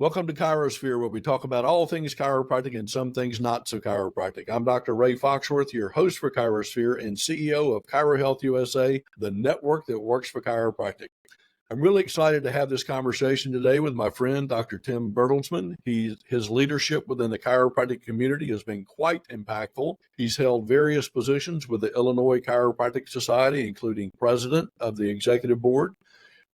Welcome to ChiroSphere, where we talk about all things chiropractic and some things not so chiropractic. I'm Dr. Ray Foxworth, your host for ChiroSphere and CEO of ChiroHealth USA, the network that works for chiropractic. I'm really excited to have this conversation today with my friend, Dr. Tim Bertelsman. His leadership within the chiropractic community has been quite impactful. He's held various positions with the Illinois Chiropractic Society, including president of the executive board,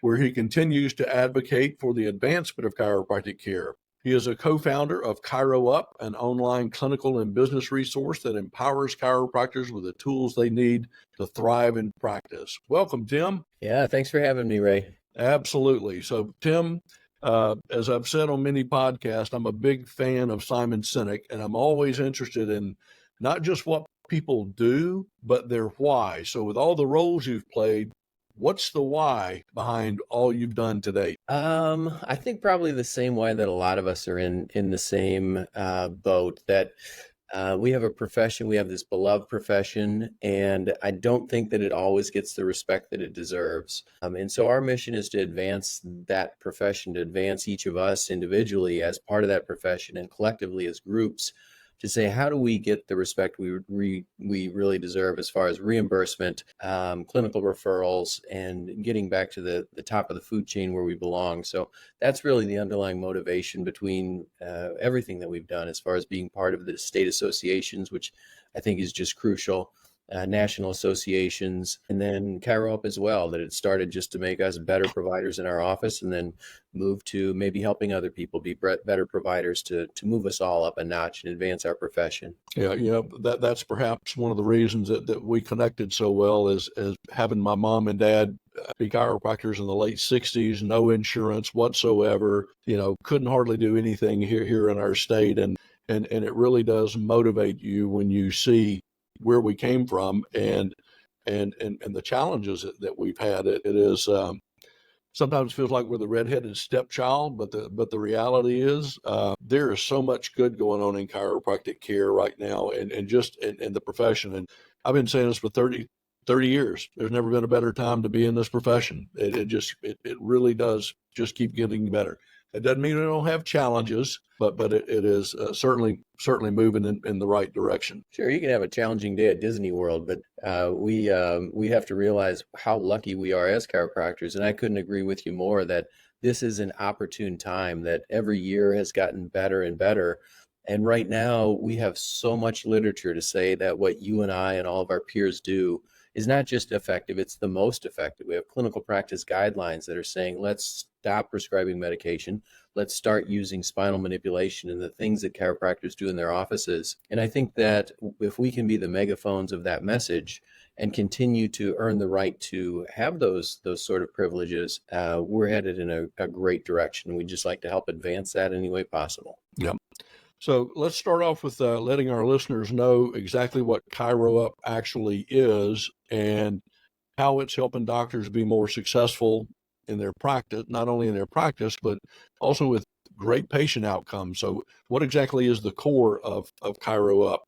where he continues to advocate for the advancement of chiropractic care. He is a co-founder of ChiroUp, an online clinical and business resource that empowers chiropractors with the tools they need to thrive in practice. Welcome, Tim. Yeah, thanks for having me, Ray. Absolutely. So, Tim, as I've said on many podcasts, I'm a big fan of Simon Sinek, and I'm always interested in not just what people do, but their why. So with all the roles you've played, what's the why behind all you've done to date? I think probably the same way that a lot of us are in the same boat, that we have a profession, we have this beloved profession, and I don't think that it always gets the respect that it deserves. And so our mission is to advance that profession, to advance each of us individually as part of that profession and collectively as groups, to say, how do we get the respect we really deserve as far as reimbursement, clinical referrals, and getting back to the top of the food chain where we belong. So that's really the underlying motivation between everything that we've done as far as being part of the state associations, which I think is just crucial, national associations, and then ChiroUp as well, that it started just to make us better providers in our office and then move to maybe helping other people be better providers to move us all up a notch and advance our profession. Yeah, that's perhaps one of the reasons that we connected so well is having my mom and dad be chiropractors in the late 60s, no insurance whatsoever, couldn't hardly do anything here in our state. And it really does motivate you when you see where we came from and the challenges that we've had. It is sometimes feels like we're the redheaded stepchild, but the reality is there is so much good going on in chiropractic care right now and just in the profession. And I've been saying this for 30 years. There's never been a better time to be in this profession. It really does just keep getting better. It doesn't mean we don't have challenges, but it is certainly moving in the right direction. Sure, you can have a challenging day at Disney World, but we have to realize how lucky we are as chiropractors. And I couldn't agree with you more that this is an opportune time, that every year has gotten better and better. And right now we have so much literature to say that what you and I and all of our peers do is not just effective, it's the most effective. We have clinical practice guidelines that are saying, let's stop prescribing medication. Let's start using spinal manipulation and the things that chiropractors do in their offices. And I think that if we can be the megaphones of that message and continue to earn the right to have those sort of privileges, we're headed in a great direction. We'd just like to help advance that any way possible. Yeah. So let's start off with letting our listeners know exactly what ChiroUp actually is and how it's helping doctors be more successful in their practice, not only in their practice, but also with great patient outcomes. So what exactly is the core of ChiroUp?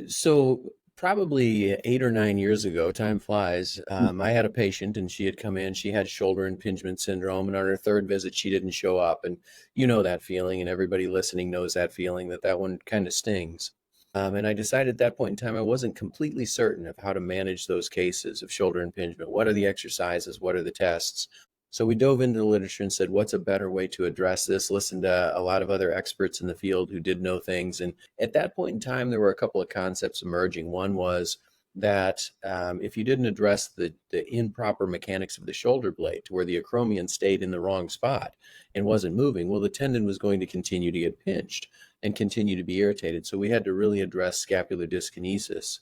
So probably 8 or 9 years ago, time flies, I had a patient and she had come in, she had shoulder impingement syndrome, and on her third visit, she didn't show up. And you know that feeling, and everybody listening knows that feeling, that one kind of stings. And I decided at that point in time, I wasn't completely certain of how to manage those cases of shoulder impingement. What are the exercises? What are the tests? So we dove into the literature and said, what's a better way to address this? Listened to a lot of other experts in the field who did know things. And at that point in time, there were a couple of concepts emerging. One was that if you didn't address the improper mechanics of the shoulder blade to where the acromion stayed in the wrong spot and wasn't moving, well, the tendon was going to continue to get pinched and continue to be irritated. So we had to really address scapular dyskinesis.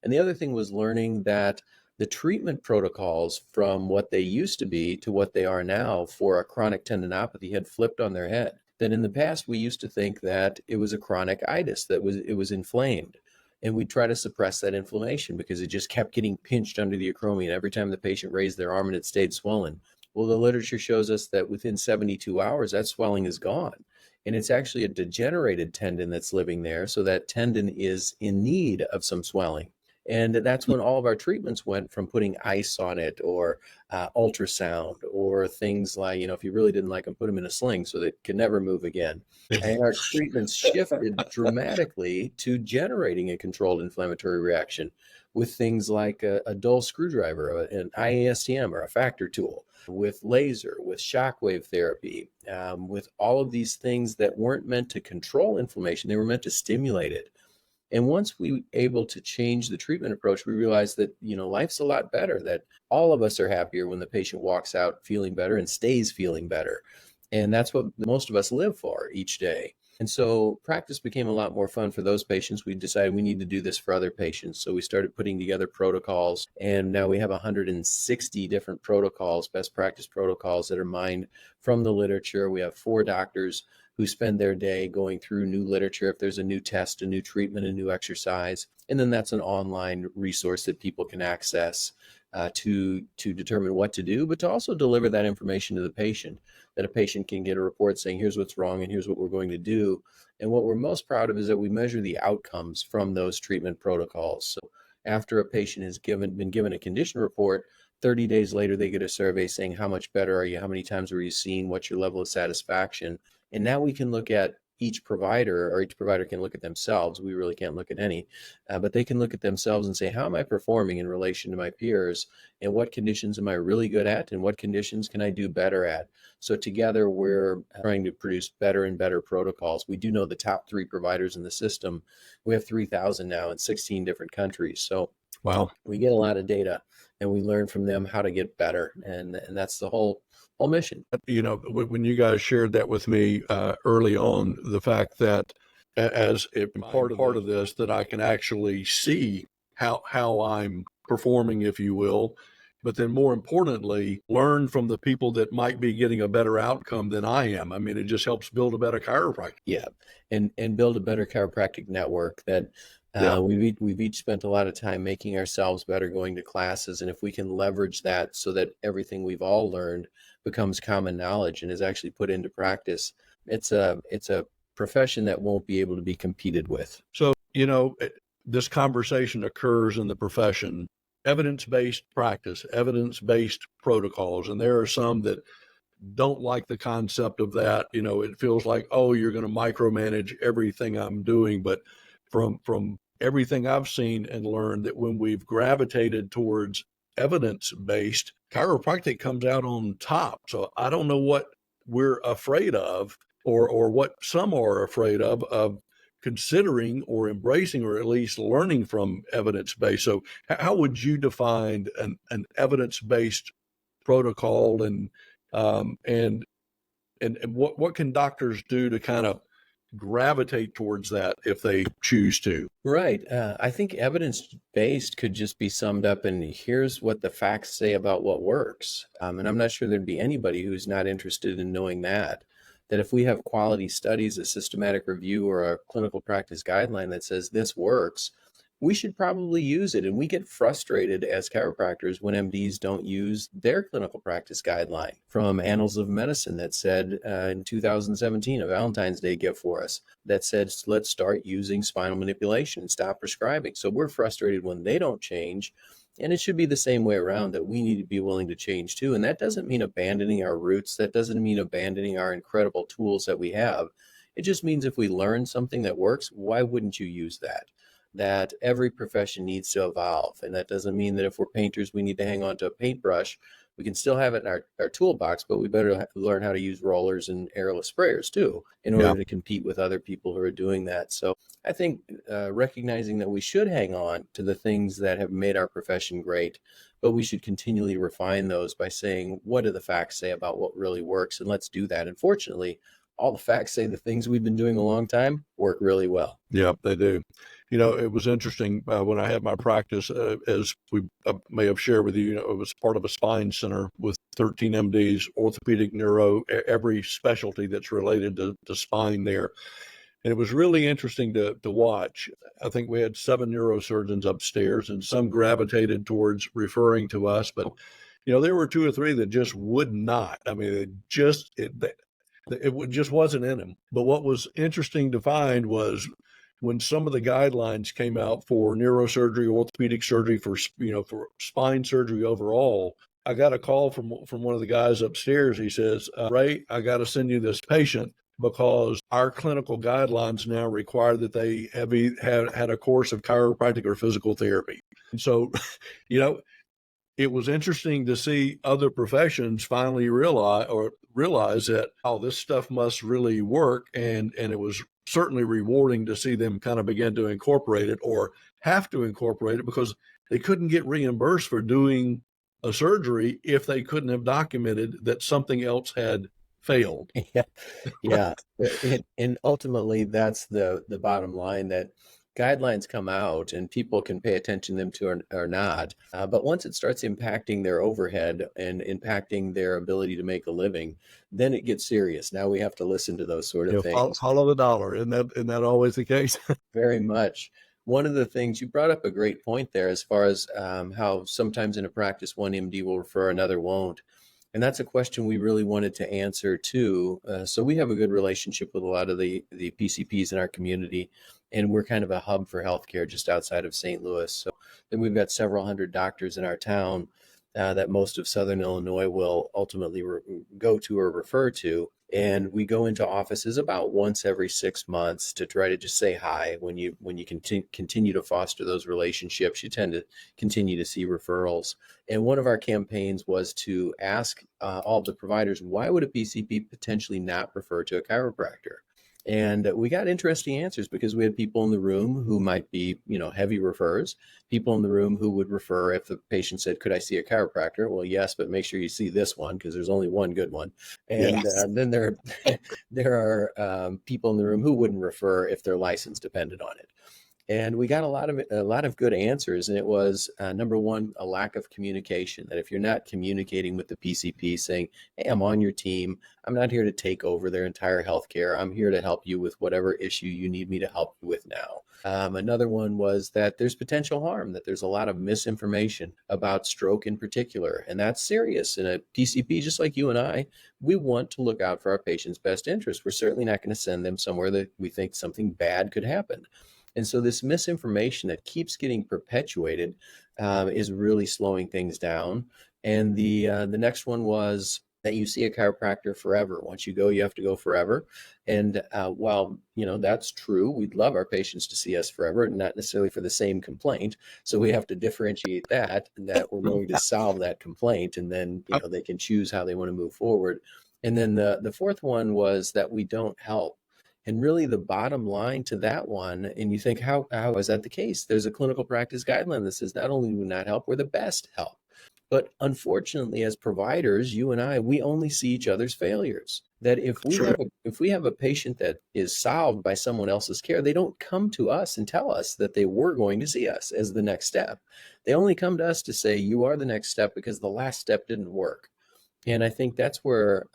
And the other thing was learning that the treatment protocols from what they used to be to what they are now for a chronic tendinopathy had flipped on their head. That in the past, we used to think that it was a chronic itis, that it was inflamed. And we'd try to suppress that inflammation because it just kept getting pinched under the acromion every time the patient raised their arm and it stayed swollen. Well, the literature shows us that within 72 hours, that swelling is gone. And it's actually a degenerated tendon that's living there. So that tendon is in need of some swelling. And that's when all of our treatments went from putting ice on it or ultrasound or things like, if you really didn't like them, put them in a sling so they could never move again. And our treatments shifted dramatically to generating a controlled inflammatory reaction with things like a dull screwdriver, an IASTM or a factor tool, with laser, with shockwave therapy, with all of these things that weren't meant to control inflammation, they were meant to stimulate it. And once we were able to change the treatment approach, we realized that, life's a lot better, that all of us are happier when the patient walks out feeling better and stays feeling better. And that's what most of us live for each day. And so practice became a lot more fun for those patients. We decided we need to do this for other patients. So we started putting together protocols, and now we have 160 different protocols, best practice protocols that are mined from the literature. We have 4 doctors who spend their day going through new literature. If there's a new test, a new treatment, a new exercise, and then that's an online resource that people can access to determine what to do, but to also deliver that information to the patient, that a patient can get a report saying, here's what's wrong and here's what we're going to do. And what we're most proud of is that we measure the outcomes from those treatment protocols. So after a patient has been given a condition report, 30 days later, they get a survey saying, how much better are you? How many times were you seen? What's your level of satisfaction? And now we can look at each provider, or each provider can look at themselves. We really can't look at any, but they can look at themselves and say, how am I performing in relation to my peers? And what conditions am I really good at? And what conditions can I do better at? So together, we're trying to produce better and better protocols. We do know the top 3 providers in the system. We have 3,000 now in 16 different countries. So Wow. We get a lot of data, and we learn from them how to get better. And that's the whole mission. When you guys shared that with me early on, the fact that as a part of this, that I can actually see how I'm performing, if you will, but then more importantly, learn from the people that might be getting a better outcome than I am. I mean, it just helps build a better chiropractor. Yeah, and build a better chiropractic network that we've each spent a lot of time making ourselves better, going to classes, and if we can leverage that so that everything we've all learned becomes common knowledge and is actually put into practice, it's a profession that won't be able to be competed with. So, this conversation occurs in the profession, evidence-based practice, evidence-based protocols, and there are some that don't like the concept of that. It feels like, oh, you're going to micromanage everything I'm doing. But from everything I've seen and learned, that when we've gravitated towards evidence-based, chiropractic comes out on top. So I don't know what we're afraid of, or what some are afraid of considering or embracing, or at least learning from evidence-based. So how would you define an evidence-based protocol, and what can doctors do to kind of gravitate towards that if they choose to? Right. I think evidence-based could just be summed up in, here's what the facts say about what works. And I'm not sure there'd be anybody who's not interested in knowing that if we have quality studies, a systematic review, or a clinical practice guideline that says this works, we should probably use it. And we get frustrated as chiropractors when MDs don't use their clinical practice guideline from Annals of Medicine that said in 2017, a Valentine's Day gift for us, that said, let's start using spinal manipulation and stop prescribing. So we're frustrated when they don't change. And it should be the same way around, that we need to be willing to change too. And that doesn't mean abandoning our roots. That doesn't mean abandoning our incredible tools that we have. It just means if we learn something that works, why wouldn't you use that? That every profession needs to evolve. And that doesn't mean that if we're painters, we need to hang on to a paintbrush. We can still have it in our toolbox, but we better learn how to use rollers and airless sprayers too, in order to compete with other people who are doing that. So I think recognizing that we should hang on to the things that have made our profession great, but we should continually refine those by saying, what do the facts say about what really works? And let's do that. And fortunately, all the facts say the things we've been doing a long time work really well. Yeah, they do. It was interesting when I had my practice, as we may have shared with you, it was part of a spine center with 13 MDs, orthopedic, neuro, every specialty that's related to spine there. And it was really interesting to watch. I think we had 7 neurosurgeons upstairs, and some gravitated towards referring to us, but there were 2 or 3 that just would not. I mean, it just wasn't in them. But what was interesting to find was when some of the guidelines came out for neurosurgery, orthopedic surgery, for for spine surgery overall, I got a call from one of the guys upstairs. He says, Ray, I got to send you this patient because our clinical guidelines now require that they have had a course of chiropractic or physical therapy. And so, it was interesting to see other professions finally realize that, oh, this stuff must really work. And it was certainly rewarding to see them kind of begin to incorporate it, or have to incorporate it, because they couldn't get reimbursed for doing a surgery if they couldn't have documented that something else had failed. Yeah, yeah. And ultimately, that's the bottom line, that guidelines come out and people can pay attention to them or not. But once it starts impacting their overhead and impacting their ability to make a living, then it gets serious. Now we have to listen to those sort of things. Follow the dollar. Isn't that always the case? Very much. One of the things you brought up, a great point there, as far as how sometimes in a practice, one MD will refer, another won't. And that's a question we really wanted to answer too. So we have a good relationship with a lot of the PCPs in our community, and we're kind of a hub for healthcare just outside of St. Louis. So then we've got several hundred doctors in our town that most of Southern Illinois will ultimately go to or refer to. And we go into offices about once every 6 months to try to just say hi. When you continue to foster those relationships, you tend to continue to see referrals. And one of our campaigns was to ask all the providers, why would a PCP potentially not refer to a chiropractor? And we got interesting answers, because we had people in the room who might be, heavy referrers, people in the room who would refer if the patient said, could I see a chiropractor? Well, yes, but make sure you see this one, because there's only one good one. And Yes. then there are people in the room who wouldn't refer if their license depended on it. And we got a lot of good answers. And it was, number one, a lack of communication, that if you're not communicating with the PCP saying, hey, I'm on your team, I'm not here to take over their entire healthcare, I'm here to help you with whatever issue you need me to help you with now. Another one was that there's potential harm, that there's a lot of misinformation about stroke in particular, and that's serious. And a PCP, just like you and I, we want to look out for our patient's best interest. We're certainly not going to send them somewhere that we think something bad could happen. And so this misinformation that keeps getting perpetuated is really slowing things down. And the next one was that you see a chiropractor forever. Once you go, you have to go forever. And while that's true, we'd love our patients to see us forever, not necessarily for the same complaint. So we have to differentiate that we're going to solve that complaint, and then they can choose how they want to move forward. And then the fourth one was that we don't help. And really the bottom line to that one, and you think, how is that the case? There's a clinical practice guideline that says not only do we not help, we're the best help. But unfortunately, as providers, you and I, we only see each other's failures. That if we have a patient that is solved by someone else's care, they don't come to us and tell us that they were going to see us as the next step. They only come to us to say, you are the next step because the last step didn't work. And I think that's where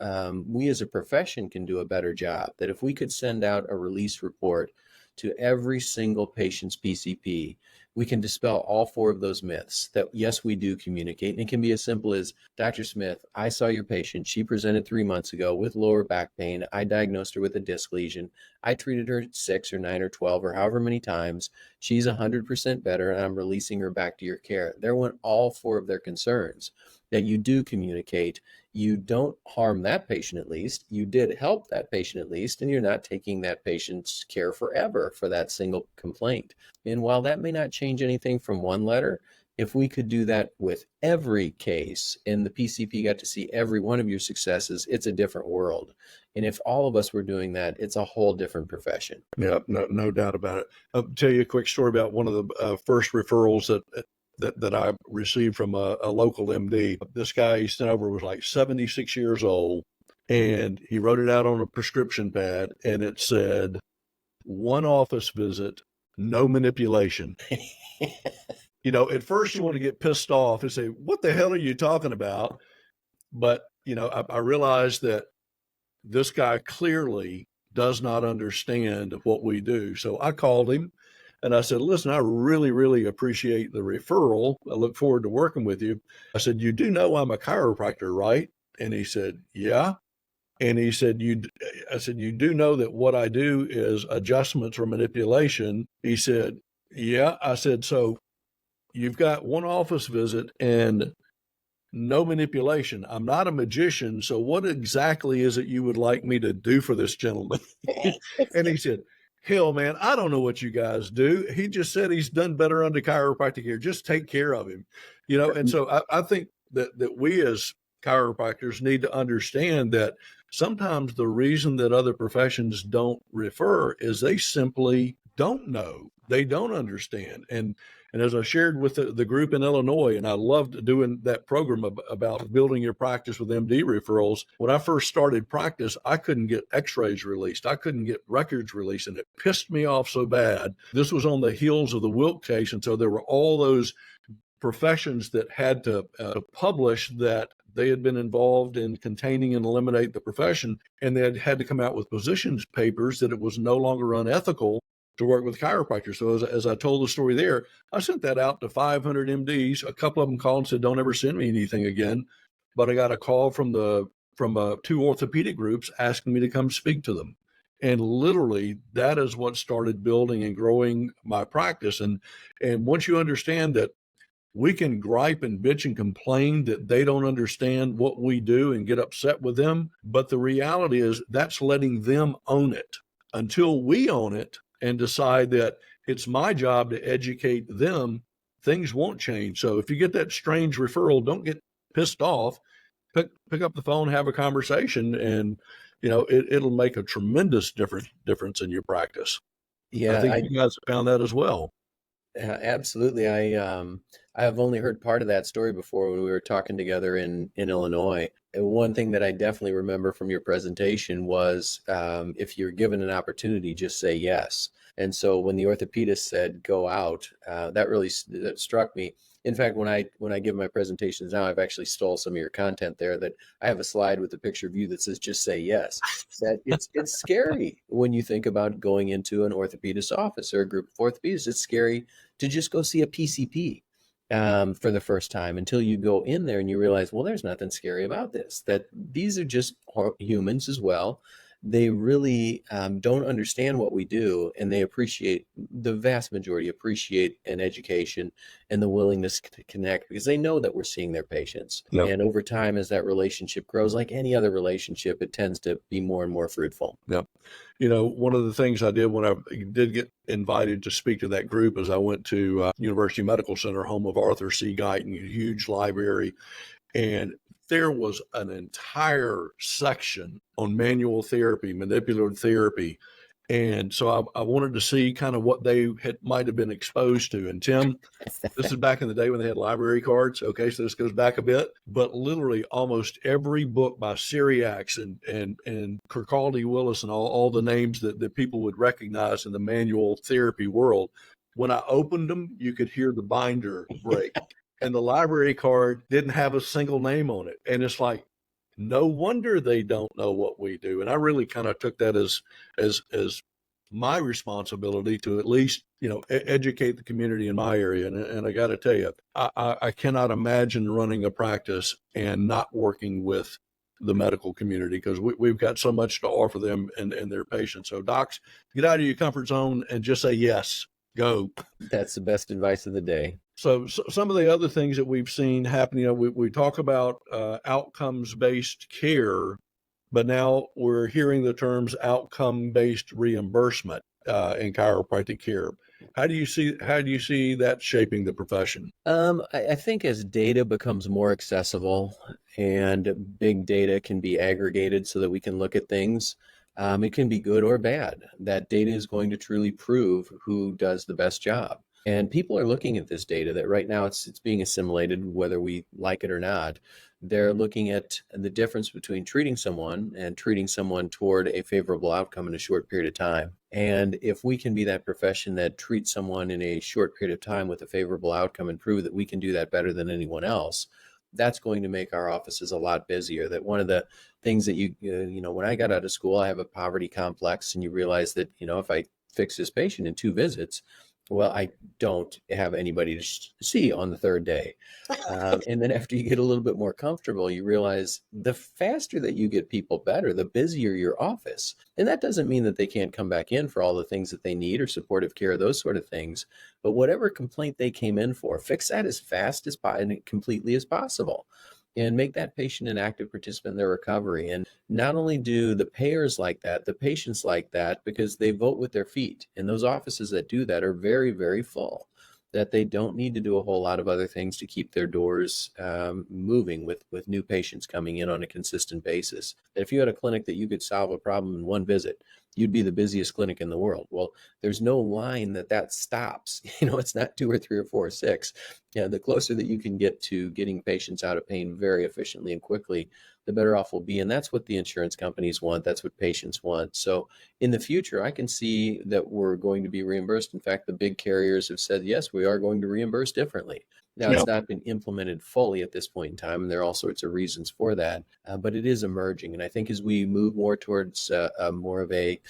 we as a profession can do a better job. That if we could send out a release report to every single patient's PCP, we can dispel all four of those myths. That yes, we do communicate. And it can be as simple as, Dr. Smith, I saw your patient. She presented 3 months ago with lower back pain. I diagnosed her with a disc lesion. I treated her 6 or 9 or 12 or however many times. She's 100% better, and I'm releasing her back to your care. There went all four of their concerns. That you do communicate, you don't harm that patient at least, you did help that patient at least, and you're not taking that patient's care forever for that single complaint. And while that may not change anything from one letter, if we could do that with every case and the PCP got to see every one of your successes, it's a different world. And if all of us were doing that, it's a whole different profession. Yeah, no doubt about it. I'll tell you a quick story about one of the first referrals that I received from a local MD. This guy he sent over was like 76 years old, and he wrote it out on a prescription pad, and it said, 1 office visit, no manipulation. At first you want to get pissed off and say, what the hell are you talking about? But, I realized that this guy clearly does not understand what we do. So I called him. And I said, listen, I really, really appreciate the referral. I look forward to working with you. I said, you do know I'm a chiropractor, right? And he said, yeah. And he said, I said, you do know that what I do is adjustments or manipulation. He said, yeah. I said, so you've got one office visit and no manipulation. I'm not a magician. So what exactly is it you would like me to do for this gentleman? And he said, hell, man, I don't know what you guys do. He just said he's done better under chiropractic here. Just take care of him, And so I think that we as chiropractors need to understand that sometimes the reason that other professions don't refer is they simply don't know. They don't understand. And as I shared with the group in Illinois, and I loved doing that program about building your practice with MD referrals. When I first started practice, I couldn't get x-rays released. I couldn't get records released, and it pissed me off so bad. This was on the heels of the Wilk case. And so there were all those professions that had to publish that they had been involved in containing and eliminate the profession, and they had to come out with positions papers that it was no longer unethical to work with chiropractors. So as I told the story there, I sent that out to 500 MDs. A couple of them called and said, don't ever send me anything again. But I got a call from two orthopedic groups asking me to come speak to them. And literally that is what started building and growing my practice. And once you understand that we can gripe and bitch and complain that they don't understand what we do and get upset with them. But the reality is that's letting them own it. Until we own it and decide that it's my job to educate them, things won't change. So if you get that strange referral, don't get pissed off. Pick up the phone, have a conversation, and it'll make a tremendous difference in your practice. Yeah, I think you guys have found that as well. Absolutely. I have only heard part of that story before when we were talking together in Illinois. And one thing that I definitely remember from your presentation was if you're given an opportunity, just say yes. And so when the orthopedist said go out, that struck me. In fact, when I give my presentations now, I've actually stole some of your content there. That I have a slide with a picture of you that says just say yes. That it's scary when you think about going into an orthopedist office or a group of orthopedists. It's scary to just go see a PCP for the first time until you go in there and you realize, well, there's nothing scary about this. That these are just humans as well. They really don't understand what we do, and the vast majority appreciate an education and the willingness to connect because they know that we're seeing their patients. Yep. And over time, as that relationship grows, like any other relationship, it tends to be more and more fruitful. Yeah. One of the things I did when I did get invited to speak to that group is I went to University Medical Center, home of Arthur C. Guyton, a huge library, and there was an entire section on manual therapy, manipulative therapy. And so I wanted to see kind of what they might have been exposed to. And Tim, this is back in the day when they had library cards. Okay, so this goes back a bit. But literally almost every book by Syriacs and Kirkcaldy Willis and all the names that people would recognize in the manual therapy world, when I opened them, you could hear the binder break. And the library card didn't have a single name on it. And it's like, no wonder they don't know what we do. And I really kind of took that as my responsibility to at least, educate the community in my area. And I got to tell you, I cannot imagine running a practice and not working with the medical community because we've got so much to offer them and their patients. So docs, get out of your comfort zone and just say, yes, go. That's the best advice of the day. So some of the other things that we've seen happening, we talk about outcomes-based care, but now we're hearing the terms outcome-based reimbursement in chiropractic care. How do you see that shaping the profession? I think as data becomes more accessible and big data can be aggregated so that we can look at things, it can be good or bad. That data is going to truly prove who does the best job. And people are looking at this data that right now it's being assimilated, whether we like it or not. They're looking at the difference between treating someone and treating someone toward a favorable outcome in a short period of time. And if we can be that profession that treats someone in a short period of time with a favorable outcome and prove that we can do that better than anyone else, that's going to make our offices a lot busier. That one of the things that when I got out of school, I have a poverty complex, and you realize that, if I fix this patient in 2 visits, Well, I don't have anybody to see on the third day. And then after you get a little bit more comfortable, you realize the faster that you get people better, the busier your office. And that doesn't mean that they can't come back in for all the things that they need or supportive care, those sort of things. But whatever complaint they came in for, fix that as fast as and completely as possible. And make that patient an active participant in their recovery. And not only do the payers like that, the patients like that because they vote with their feet. And those offices that do that are very, very full, that they don't need to do a whole lot of other things to keep their doors moving with new patients coming in on a consistent basis. That if you had a clinic that you could solve a problem in one visit, you'd be the busiest clinic in the world. Well, there's no line that stops. It's not 2 or 3 or 4 or 6. Yeah, the closer that you can get to getting patients out of pain very efficiently and quickly, the better off we'll be. And that's what the insurance companies want. That's what patients want. So in the future, I can see that we're going to be reimbursed. In fact, the big carriers have said, yes, we are going to reimburse differently. Now, Yeah. it's not been implemented fully at this point in time, and there are all sorts of reasons for that, but it is emerging. And I think as we move more towards more of the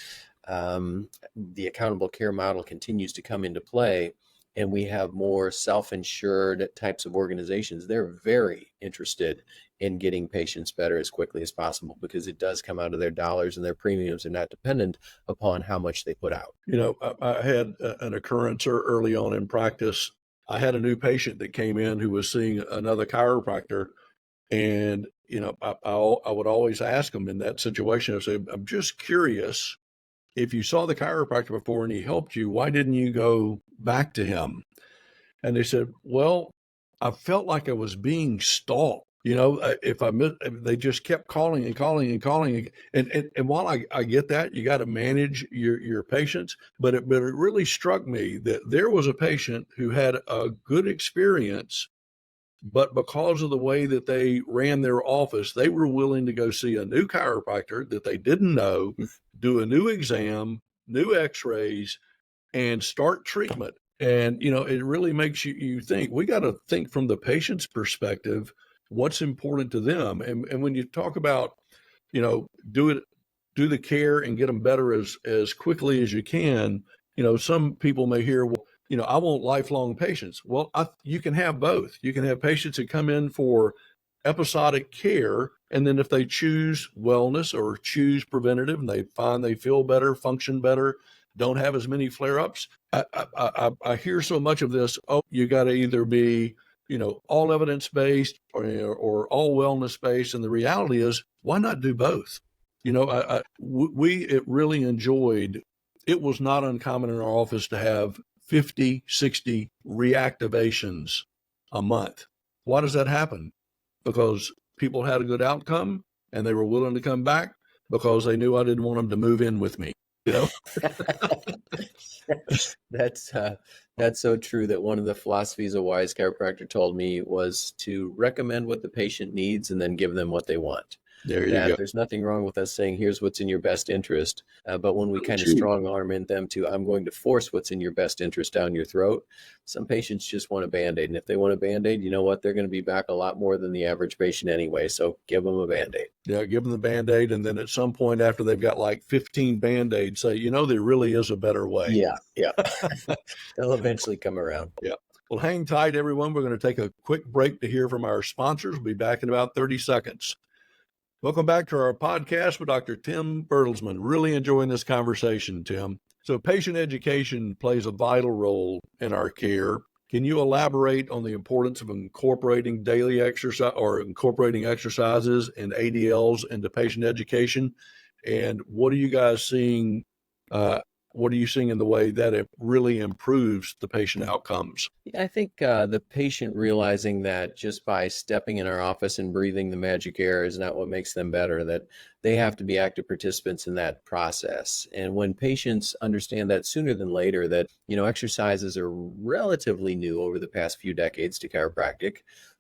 accountable care model continues to come into play, and we have more self-insured types of organizations, they're very interested in getting patients better as quickly as possible because it does come out of their dollars, and their premiums are not dependent upon how much they put out. I had an occurrence early on in practice. I had a new patient that came in who was seeing another chiropractor. And, I would always ask them in that situation, I say, I'm just curious, if you saw the chiropractor before and he helped you, why didn't you go back to him? And they said, well, I felt like I was being stalked. If they just kept calling and calling and calling. And while I get that, you got to manage your patients, but it really struck me that there was a patient who had a good experience, but because of the way that they ran their office, they were willing to go see a new chiropractor that they didn't know, do a new exam, new x-rays, and start treatment. And, it really makes you think. We got to think from the patient's perspective, what's important to them. And when you talk about, do the care and get them better as quickly as you can, some people may hear, well, I want lifelong patients. Well, you can have both. You can have patients that come in for episodic care, and then if they choose wellness or choose preventative and they find they feel better, function better, don't have as many flare-ups. I hear so much of this. Oh, you got to either be, all evidence-based or all wellness-based. And the reality is, why not do both? We really enjoyed, it was not uncommon in our office to have 50, 60 reactivations a month. Why does that happen? Because people had a good outcome and they were willing to come back because they knew I didn't want them to move in with me. That's so true. That one of the philosophies a wise chiropractor told me was to recommend what the patient needs and then give them what they want. There you That go. there's nothing wrong with us saying, here's what's in your best interest. But when we kind of strong arm in them to, I'm going to force what's in your best interest down your throat, some patients just want a Band-Aid. And if they want a Band-Aid, you know what? They're going to be back a lot more than the average patient anyway. So give them a Band-Aid. Yeah, give them the Band-Aid. And then at some point after they've got like 15 Band-Aids, say, there really is a better way. Yeah. They'll eventually come around. Yeah. Well, hang tight, everyone. We're going to take a quick break to hear from our sponsors. We'll be back in about 30 seconds. Welcome back to our podcast with Dr. Tim Bertelsman. Really enjoying this conversation, Tim. So patient education plays a vital role in our care. Can you elaborate on the importance of incorporating daily exercise or incorporating exercises and ADLs into patient education? And what are you guys seeing? What are you seeing in the way that it really improves the patient outcomes? Yeah, I think the patient realizing that just by stepping in our office and breathing the magic air is not what makes them better, that they have to be active participants in that process. And when patients understand that sooner than later, that, exercises are relatively new over the past few decades to chiropractic,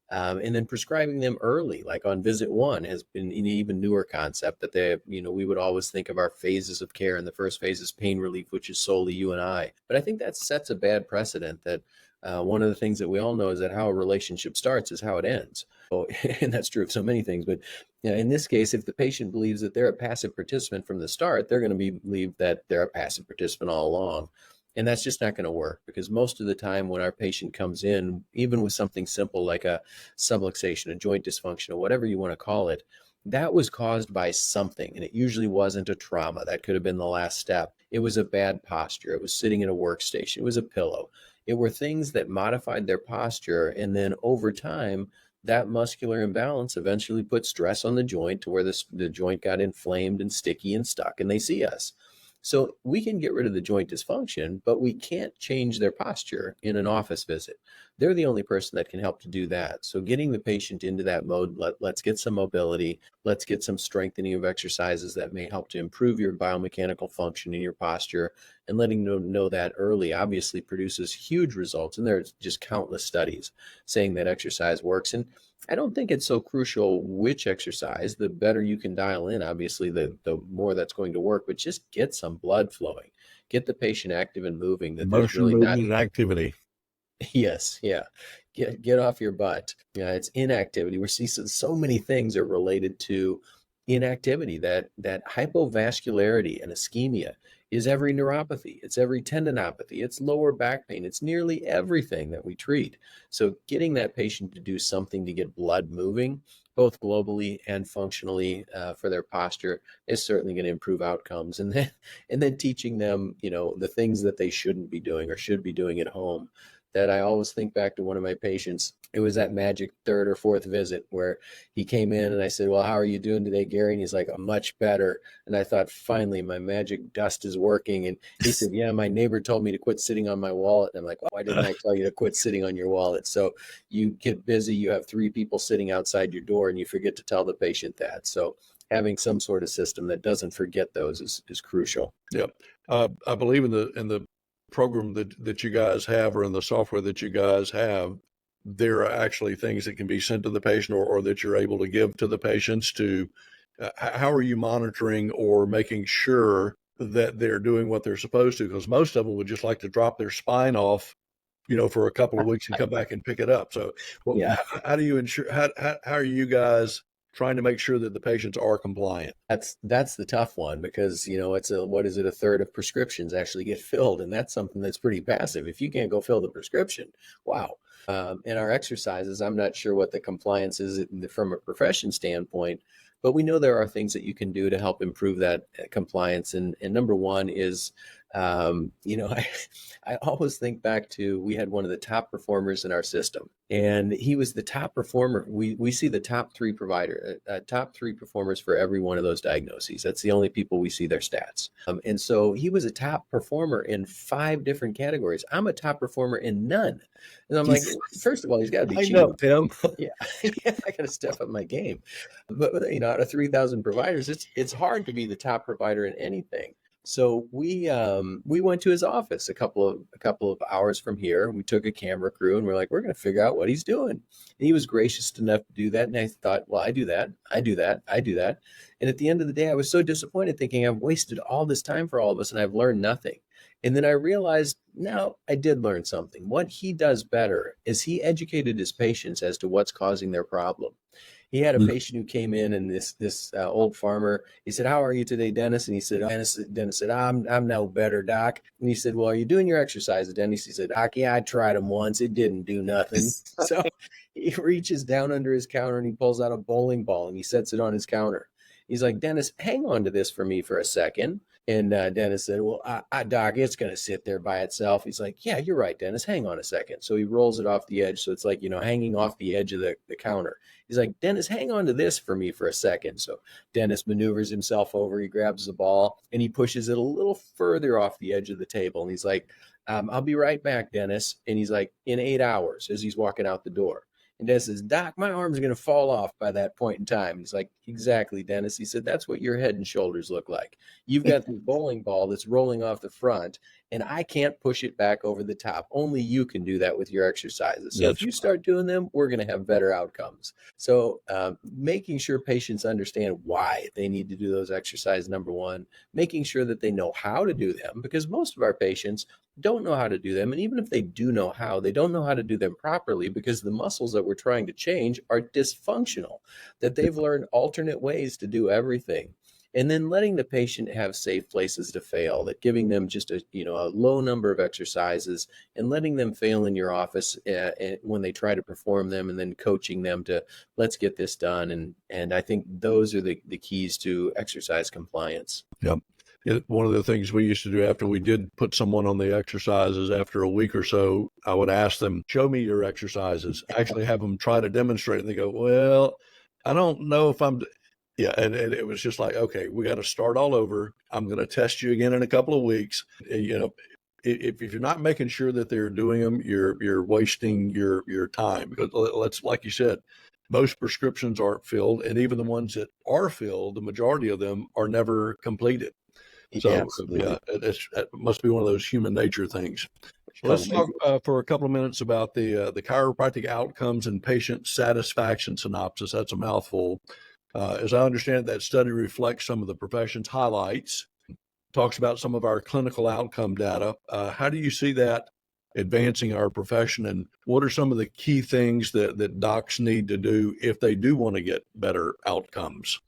and then prescribing them early, like on visit 1, has been an even newer concept that we would always think of our phases of care. And the first phase is pain relief, which is solely you and I. But I think that sets a bad precedent that one of the things that we all know is that how a relationship starts is how it ends. Oh, and that's true of so many things. But in this case, if the patient believes that they're a passive participant from the start, they're going to believe that they're a passive participant all along. And that's just not going to work, because most of the time when our patient comes in, even with something simple like a subluxation, a joint dysfunction, or whatever you want to call it, that was caused by something. And it usually wasn't a trauma. That could have been the last step. It was a bad posture. It was sitting in a workstation. It was a pillow. It were things that modified their posture. And then over time, that muscular imbalance eventually put stress on the joint to where the joint got inflamed and sticky and stuck, and they see us. So we can get rid of the joint dysfunction, but we can't change their posture in an office visit. They're the only person that can help to do that. So getting the patient into that mode, let's get some mobility, let's get some strengthening of exercises that may help to improve your biomechanical function in your posture, and letting them know that early obviously produces huge results. And there's just countless studies saying that exercise works. And I don't think it's so crucial which exercise. The better you can dial in, obviously, the more that's going to work. But just get some blood flowing, get the patient active and moving. That there's Motion, really not. movement, and activity. Yes, yeah. Get off your butt. Yeah, it's inactivity. We see so many things are related to inactivity. That hypovascularity and ischemia is every neuropathy. It's every tendinopathy. It's lower back pain. It's nearly everything that we treat. So getting that patient to do something to get blood moving, both globally and functionally, for their posture, is certainly going to improve outcomes. And then teaching them, the things that they shouldn't be doing or should be doing at home. That I always think back to one of my patients. It was that magic third or fourth visit where he came in and I said, "Well, how are you doing today, Gary?" And he's like, "I'm much better." And I thought, finally, my magic dust is working. And he said, "Yeah, my neighbor told me to quit sitting on my wallet." And I'm like, "Well, why didn't I tell you to quit sitting on your wallet?" So you get busy, you have 3 people sitting outside your door, and you forget to tell the patient that. So having some sort of system that doesn't forget those is crucial. Yeah. I believe in the program that you guys have, or in the software that you guys have, there are actually things that can be sent to the patient, or that you're able to give to the patients to, how are you monitoring or making sure that they're doing what they're supposed to? Because most of them would just like to drop their spine off, for a couple of weeks and come back and pick it up. So, well, Yeah. how do you ensure, how are you guys trying to make sure that the patients are compliant? That's the tough one, because it's a third of prescriptions actually get filled, and that's something that's pretty passive. If you can't go fill the prescription, wow. In our exercises, I'm not sure what the compliance is from a profession standpoint, but we know there are things that you can do to help improve that compliance. And number one is, I always think back to, we had one of the top performers in our system, and he was the top performer. We see the top 3 top 3 performers for every one of those diagnoses. That's the only people we see their stats. And so he was a top performer in 5 different categories. I'm a top performer in none. And I'm like, first of all, he's got to be I cheating. know, Tim. Yeah, yeah, I got to step up my game. But out of 3,000 providers, it's hard to be the top provider in anything. So we went to his office a couple of hours from here. We took a camera crew and we're like, we're going to figure out what he's doing. And he was gracious enough to do that. And I thought, well, I do that. And at the end of the day, I was so disappointed, thinking I've wasted all this time for all of us and I've learned nothing. And then I realized, no, I did learn something. What he does better is he educated his patients as to what's causing their problem. He had a patient who came in, and this old farmer, he said, "How are you today, Dennis?" And he said, Dennis said, I'm no better, Doc. And he said, "Well, are you doing your exercises, Dennis?" He said, "Doc, yeah, I tried them once. It didn't do nothing." So he reaches down under his counter and he pulls out a bowling ball and he sets it on his counter. He's like, "Dennis, hang on to this for me for a second." And Dennis said, "Well, Doc, it's going to sit there by itself." He's like, "Yeah, you're right, Dennis. Hang on a second." So he rolls it off the edge. So it's like, hanging off the edge of the counter. He's like, "Dennis, hang on to this for me for a second." So Dennis maneuvers himself over. He grabs the ball and he pushes it a little further off the edge of the table. And he's like, "I'll be right back, Dennis." And he's like, in 8 hours, as he's walking out the door. And Dennis says, "Doc, my arm's going to fall off by that point in time." He's like, "Exactly, Dennis." He said, "That's what your head and shoulders look like. You've got the bowling ball that's rolling off the front, and I can't push it back over the top. Only you can do that with your exercises. So if you start doing them, we're going to have better outcomes." So making sure patients understand why they need to do those exercises, number one, making sure that they know how to do them, because most of our patients don't know how to do them. And even if they do know how, they don't know how to do them properly, because the muscles that we're trying to change are dysfunctional, that they've learned alternate ways to do everything. and then letting the patient have safe places to fail, that giving them just a low number of exercises and letting them fail in your office when they try to perform them, and then coaching them to let's get this done. And I think those are the keys to exercise compliance. Yep. One of the things we used to do after we did put someone on the exercises, after a week or so, I would ask them, show me your exercises, actually have them try to demonstrate. And they go, well, I don't know if I'm, yeah. And it was just like, okay, we got to start all over. I'm going to test you again in a couple of weeks. If you're not making sure that they're doing them, you're wasting your time, because let's, like you said, most prescriptions aren't filled, and even the ones that are filled, the majority of them are never completed. So Absolutely. it must be one of those human nature things. So let's talk for a couple of minutes about the chiropractic outcomes and patient satisfaction synopsis. That's a mouthful. As I understand, that study reflects some of the profession's highlights, talks about some of our clinical outcome data. How do you see that advancing our profession, and what are some of the key things that docs need to do if they do want to get better outcomes?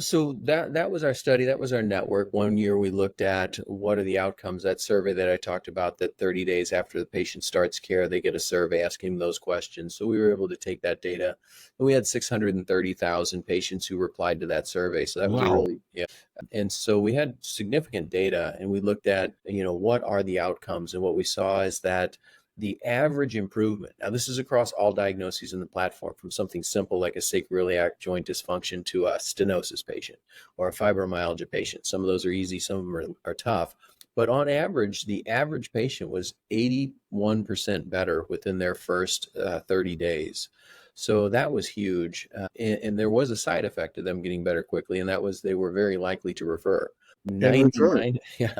So that was our study. That was our network. One year we looked at what are the outcomes. That survey that I talked about, that 30 days after the patient starts care, they get a survey asking those questions. So we were able to take that data, and we had 630,000 patients who replied to that survey. So that was really, yeah. And so we had significant data, and we looked at, what are the outcomes, and what we saw is that the average improvement, now this is across all diagnoses in the platform, from something simple like a sacroiliac joint dysfunction to a stenosis patient or a fibromyalgia patient. Some of those are easy, some of them are tough. But on average, the average patient was 81% better within their first 30 days. So that was huge. And there was a side effect of them getting better quickly, and that was they were very likely to refer. And refer. 99, yeah,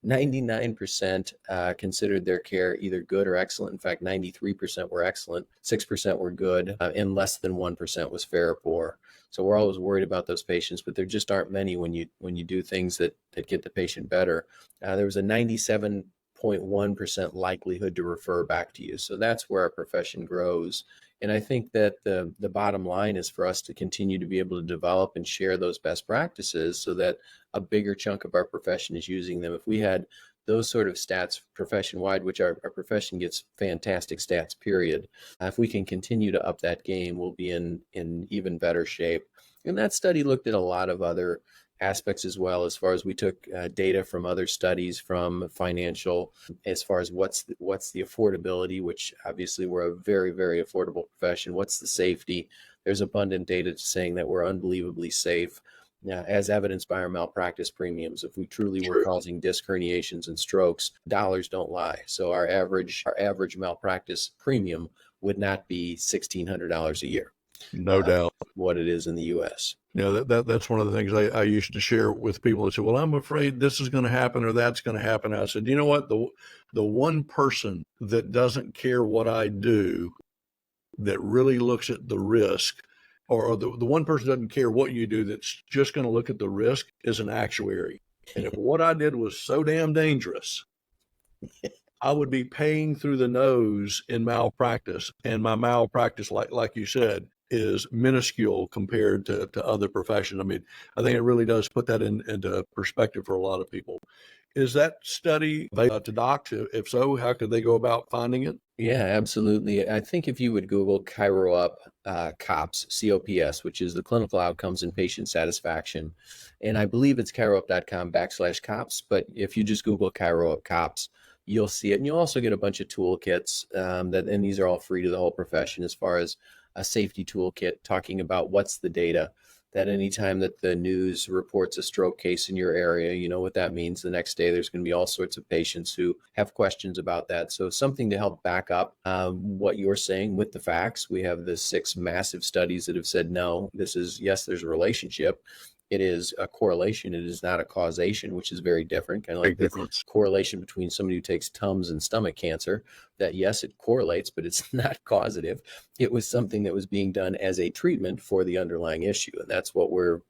99% considered their care either good or excellent. In fact, 93% were excellent, 6% were good, and less than 1% was fair or poor. So we're always worried about those patients, but there just aren't many when you do things that get the patient better. There was a 97.1% likelihood to refer back to you. So that's where our profession grows. And I think that the bottom line is for us to continue to be able to develop and share those best practices so that a bigger chunk of our profession is using them. If we had those sort of stats profession-wide, which our profession gets fantastic stats, period. If we can continue to up that game, we'll be in even better shape. And that study looked at a lot of other aspects as well, as far as we took data from other studies, from financial, as far as what's the affordability, which obviously we're a very, very affordable profession. What's the safety? There's abundant data saying that we're unbelievably safe, as evidenced by our malpractice premiums. If we truly were causing disc herniations and strokes, dollars don't lie. So our average malpractice premium would not be $1,600 a year. No doubt. What it is in the U.S. That's one of the things I used to share with people that say, well, I'm afraid this is going to happen or that's going to happen. I said, you know what? The one person that doesn't care what I do, that really looks at the risk, or the one person doesn't care what you do, that's just going to look at the risk, is an actuary. And if what I did was so damn dangerous, I would be paying through the nose in malpractice. And my malpractice, like you said, is minuscule compared to other professions. I mean, I think it really does put that into perspective for a lot of people. Is that study to docs? If so, how could they go about finding it? Yeah, absolutely. I think if you would Google ChiroUp COPS, COPS, which is the clinical outcomes and patient satisfaction, and I believe it's chiroup.com/COPS, but if you just Google ChiroUp COPS, you'll see it. And you'll also get a bunch of toolkits and these are all free to the whole profession, as far as a safety toolkit talking about what's the data, that anytime that the news reports a stroke case in your area, you know what that means. The next day, there's going to be all sorts of patients who have questions about that. So something to help back up what you're saying with the facts. We have the 6 massive studies that have said, no, yes, there's a relationship. It is a correlation. It is not a causation, which is very different. Kind of like the correlation between somebody who takes Tums and stomach cancer, that yes, it correlates, but it's not causative. It was something that was being done as a treatment for the underlying issue. And that's what we're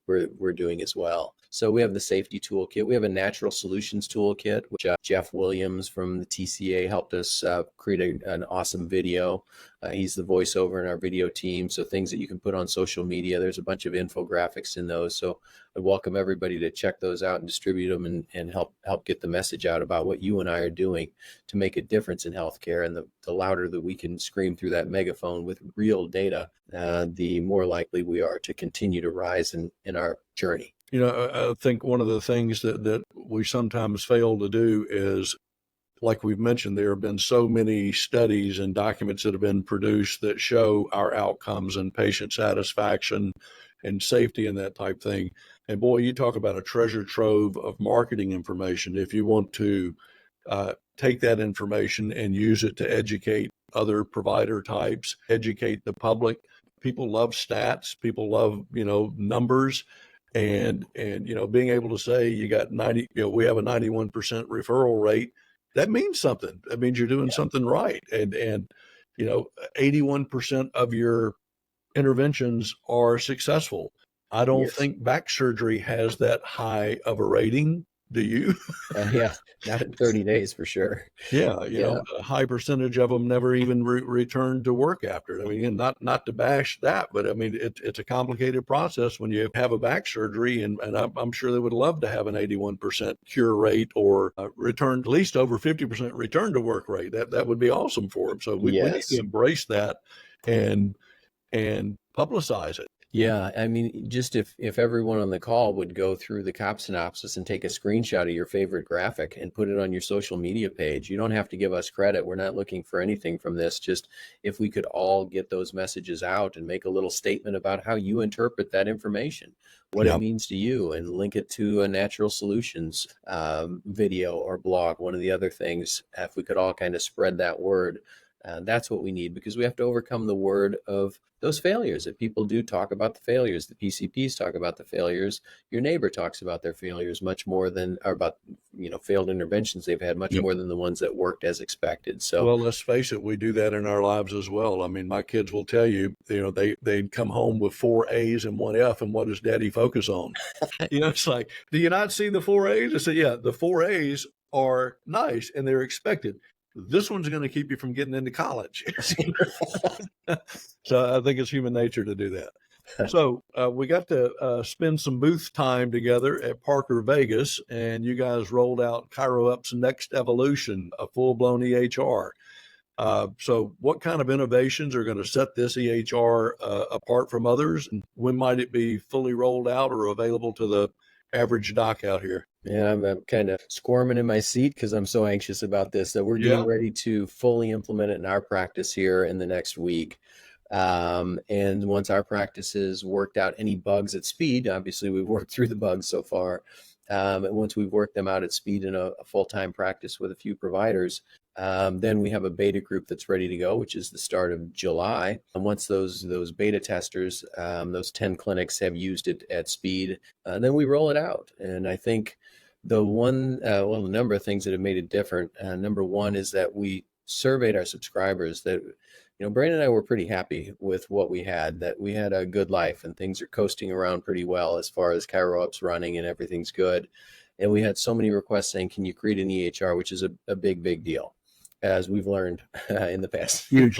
doing as well. So we have the safety toolkit. We have a natural solutions toolkit, which Jeff Williams from the TCA helped us create an awesome video. He's the voiceover in our video team. So things that you can put on social media, there's a bunch of infographics in those. So I welcome everybody to check those out and distribute them and help get the message out about what you and I are doing to make a difference in healthcare. And the louder that we can scream through that megaphone with real data, the more likely we are to continue to rise in our journey. I think one of the things that we sometimes fail to do is, like we've mentioned, there have been so many studies and documents that have been produced that show our outcomes and patient satisfaction and safety and that type thing. And boy, you talk about a treasure trove of marketing information. If you want to take that information and use it to educate other provider types, educate the public. People love stats. People love, numbers. And being able to say you got 90, we have a 91% referral rate, that means something. That means you're doing something right. And 81% of your interventions are successful. I don't think back surgery has that high of a rating. Do you? Yeah, not in 30 days for sure. Yeah, a high percentage of them never even return to work after. I mean, not to bash that, but I mean, it's a complicated process when you have a back surgery, and I'm sure they would love to have an 81% cure rate or return, at least over 50% return to work rate. That would be awesome for them. So we need to embrace that and publicize it. Yeah, I mean, just if everyone on the call would go through the COP synopsis and take a screenshot of your favorite graphic and put it on your social media page. You don't have to give us credit. We're not looking for anything from this. Just if we could all get those messages out and make a little statement about how you interpret that information, what it means to you, and link it to a natural solutions video or blog, one of the other things. If we could all kind of spread that word, that's what we need, because we have to overcome the word of those failures. That people do talk about the failures. The PCPs talk about the failures. Your neighbor talks about their failures much more than, or about, failed interventions they've had much more than the ones that worked as expected. So, well, let's face it, we do that in our lives as well. I mean, my kids will tell you, they'd come home with 4 A's and 1 F, and what does daddy focus on? It's like, do you not see the 4 A's? I said, yeah, the 4 A's are nice and they're expected. This one's going to keep you from getting into college. So I think it's human nature to do that. So we got to spend some booth time together at Parker Vegas, and you guys rolled out ChiroUp's next evolution, a full-blown EHR. So what kind of innovations are going to set this EHR apart from others? And when might it be fully rolled out or available to the average doc out here? Yeah, I'm kind of squirming in my seat because I'm so anxious about this, that we're getting ready to fully implement it in our practice here in the next week. And once our practice has worked out any bugs at speed, obviously we've worked through the bugs so far. And once we've worked them out at speed in a full-time practice with a few providers, then we have a beta group that's ready to go, which is the start of July. And once those beta testers, those 10 clinics have used it at speed, then we roll it out. And I think the number of things that have made it different. Number one is that we surveyed our subscribers that, Brandon and I were pretty happy with what we had, that we had a good life and things are coasting around pretty well as far as ChiroUp's running and everything's good. And we had so many requests saying, can you create an EHR, which is a big, big deal, as we've learned in the past 2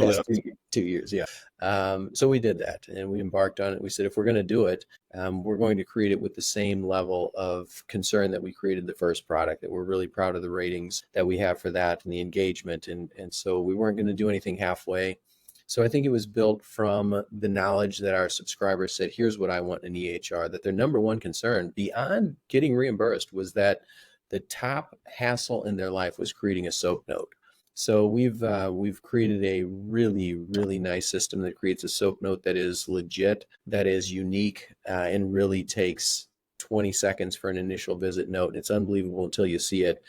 years. Yeah. So we did that and we embarked on it. We said, if we're going to do it, we're going to create it with the same level of concern that we created the first product, that we're really proud of the ratings that we have for that and the engagement. And so we weren't going to do anything halfway. So I think it was built from the knowledge that our subscribers said, here's what I want in EHR, that their number one concern beyond getting reimbursed was that the top hassle in their life was creating a SOAP note. So we've created a really, really nice system that creates a SOAP note that is legit, that is unique, and really takes 20 seconds for an initial visit note. It's unbelievable until you see it.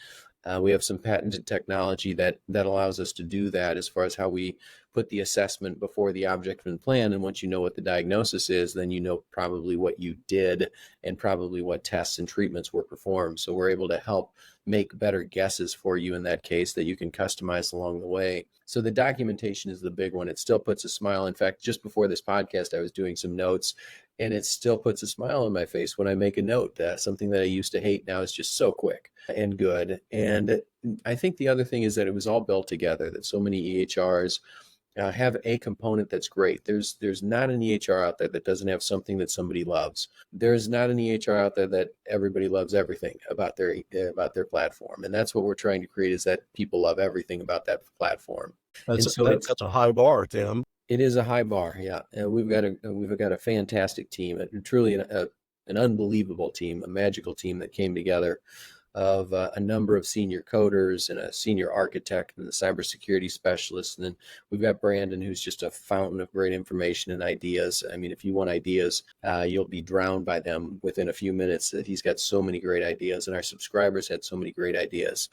We have some patented technology that allows us to do that as far as how we put the assessment before the object and plan. And once you know what the diagnosis is, then you know probably what you did and probably what tests and treatments were performed. So we're able to help make better guesses for you in that case that you can customize along the way. So the documentation is the big one. It still puts a smile. In fact, just before this podcast, I was doing some notes, and it still puts a smile on my face when I make a note. Something that I used to hate now is just so quick and good. And I think the other thing is that it was all built together, that so many EHRs have a component that's great. There's not an EHR out there that doesn't have something that somebody loves. There's not an EHR out there that everybody loves everything about their platform, and that's what we're trying to create, is that people love everything about that platform. And so That's a high bar, Tim. it is a high bar, yeah. And we've got a fantastic team, truly an unbelievable team, a magical team that came together of a number of senior coders and a senior architect and the cybersecurity specialist. And then we've got Brandon, who's just a fountain of great information and ideas. I mean, if you want ideas, you'll be drowned by them within a few minutes. That he's got so many great ideas, and our subscribers had so many great ideas.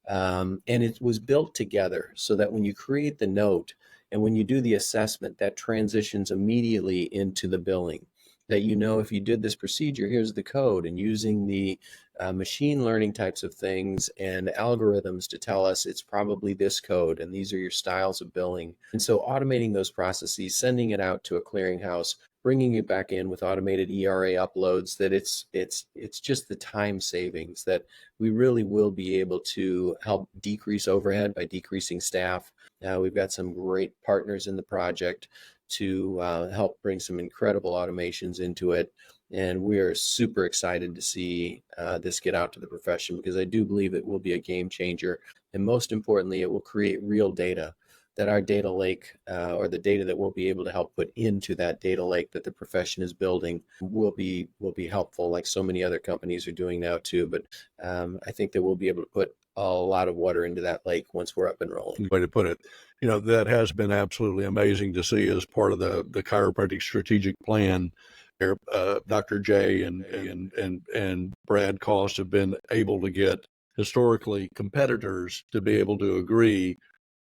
And it was built together so that when you create the note and when you do the assessment, that transitions immediately into the billing. That, you know, if you did this procedure, here's the code, and using the machine learning types of things and algorithms to tell us it's probably this code, and these are your styles of billing. And so automating those processes, sending it out to a clearinghouse, bringing it back in with automated ERA uploads, that it's just the time savings that we really will be able to help decrease overhead by decreasing staff. We've got some great partners in the project to help bring some incredible automations into it. And we are super excited to see this get out to the profession, because I do believe it will be a game changer. And most importantly, it will create real data, that our data lake, or the data that we'll be able to help put into that data lake that the profession is building, will be helpful, like so many other companies are doing now too. But I think that we'll be able to put a lot of water into that lake once we're up and rolling. Way to put it. You know, that has been absolutely amazing to see as part of the chiropractic strategic plan. Dr. J and Brad Cost have been able to get historically competitors to be able to agree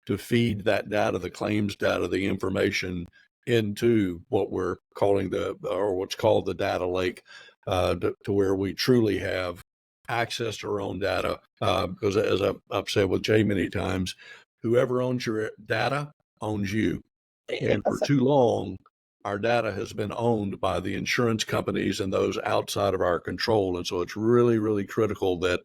to feed that data, the claims data, the information, into what we're calling what's called the data lake, to where we truly have access to our own data. Because as I've said with Jay many times, whoever owns your data owns you. And for too long, our data has been owned by the insurance companies and those outside of our control. And so it's really, really critical that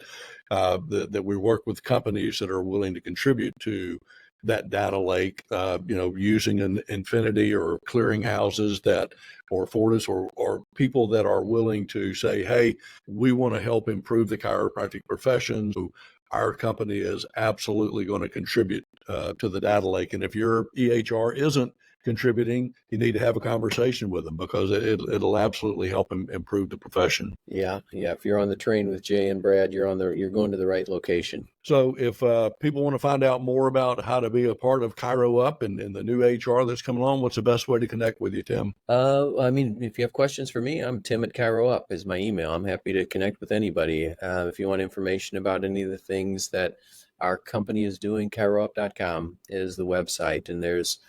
that we work with companies that are willing to contribute to that data lake, using an Infinity or clearinghouses or Fortis or people that are willing to say, hey, we want to help improve the chiropractic profession. So our company is absolutely going to contribute to the data lake. And if your EHR isn't contributing, you need to have a conversation with them, because it'll absolutely help improve the profession. Yeah. If you're on the train with Jay and Brad, you're going to the right location. So if people want to find out more about how to be a part of ChiroUp and the new HR that's coming along, what's the best way to connect with you, Tim? I mean, if you have questions for me, I'm Tim at ChiroUp is my email. I'm happy to connect with anybody. If you want information about any of the things that our company is doing, ChiroUp.com is the website, and there's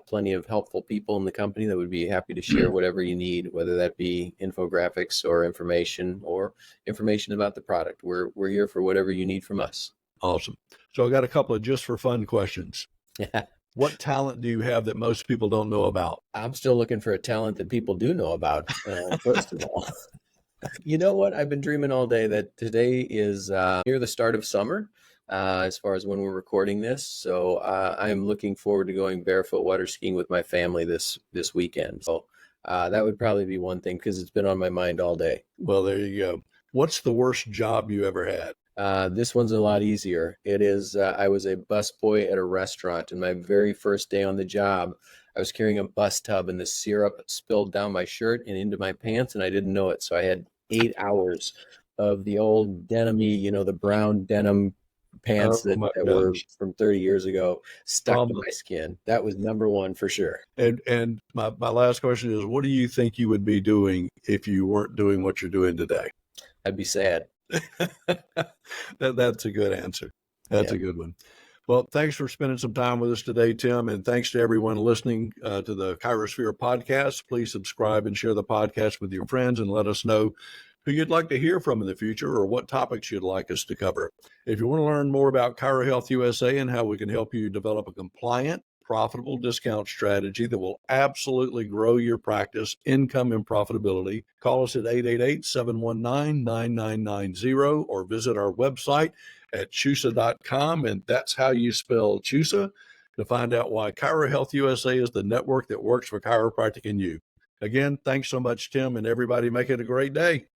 plenty of helpful people in the company that would be happy to share whatever you need, whether that be infographics or information about the product. We're here for whatever you need from us. Awesome. So I got a couple of just for fun questions. What talent do you have that most people don't know about? I'm still looking for a talent that people do know about, first of all. You know what? I've been dreaming all day that today is near the start of summer. As far as when we're recording this. So I'm looking forward to going barefoot water skiing with my family this weekend. So that would probably be one thing, because it's been on my mind all day. Well, there you go. What's the worst job you ever had? This one's a lot easier. It is, I was a busboy at a restaurant, and my very first day on the job, I was carrying a bus tub, and the syrup spilled down my shirt and into my pants, and I didn't know it. So I had 8 hours of the old denim-y, the brown denim pants that were from 30 years ago stuck to my skin. That was number one for sure. And my last question is, what do you think you would be doing if you weren't doing what you're doing today? I'd be sad. That's a good answer. That's a good one. Well, thanks for spending some time with us today, Tim. And thanks to everyone listening to the ChiroSphere podcast. Please subscribe and share the podcast with your friends and let us know who you'd like to hear from in the future or what topics you'd like us to cover. If you want to learn more about Chiro Health USA and how we can help you develop a compliant, profitable discount strategy that will absolutely grow your practice, income, and profitability, call us at 888-719-9990 or visit our website at ChiroUp.com, and that's how you spell ChiroUp, to find out why Chiro Health USA is the network that works for chiropractic and you. Again, thanks so much, Tim, and everybody make it a great day.